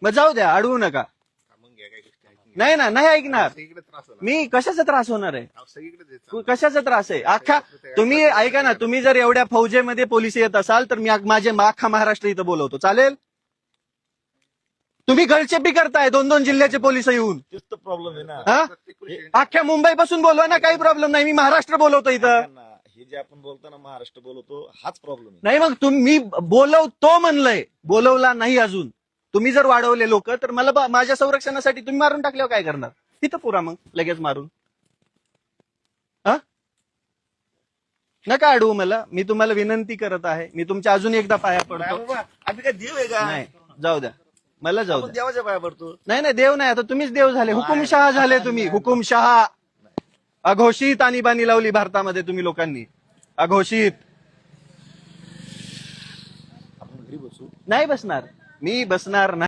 मग जाऊ द्या, अडवू नका. मग घ्या काही गोष्टी ऐकून घ्या. नाही ना, नाही ऐकणार सगळीकडे त्रास होणार. मी. कशाचा त्रास होणार आहे? सगळीकडे जे चालू कशाचा त्रास आहे? अख्खा तुम्ही ऐका ना, तुम्ही जर एवढ्या फौजेमध्ये पोलीस येत असाल तर मी माझे अख्खा महाराष्ट्र इथं बोलवतो, चालेल? तुम्ही गळचेपी करताय 2-2 जिल्ह्याचे पोलिस येऊन. तेच तर प्रॉब्लेम आहे ना. हा? प्रत्येक गोष्टी अख्ख्या मुंबई पासून बोलवा ना, काही प्रॉब्लेम नाही. मी महाराष्ट्र बोलवतो इथं. त्यांना हे जे आपण बोलतो ना महाराष्ट्र बोलवतो, हाच प्रॉब्लेम आहे. नाही मग तुम्ही बोलवतो म्हणलंय, बोलवला नाही अजून. तुम्ही जर वाढवले लोक तर मला माझ्या संरक्षणासाठी तुम्ही मारून टाकल्यावर काय करणार? तिथं पुरा मग लगेच मारून. हा, नका अडवू मला. मी तुम्हाला विनंती करत आहे. मी तुमच्या अजून एकदा पाया नाही पडतो. बाबा, आम्ही काय देव आहे का? नाही, जाऊ द्या, मला जाऊ आपण द्या. देवाच्या पाया पडतो. नाही नाही, देव नाही. आता तुम्हीच देव झाले, हुकुमशहा झाले तुम्ही. हुकुमशहा. अघोषित आणीबाणी लावली भारतामध्ये तुम्ही लोकांनी, अघोषित. आपण घरी बसू. नाही बसणार, मी बसणार नाही.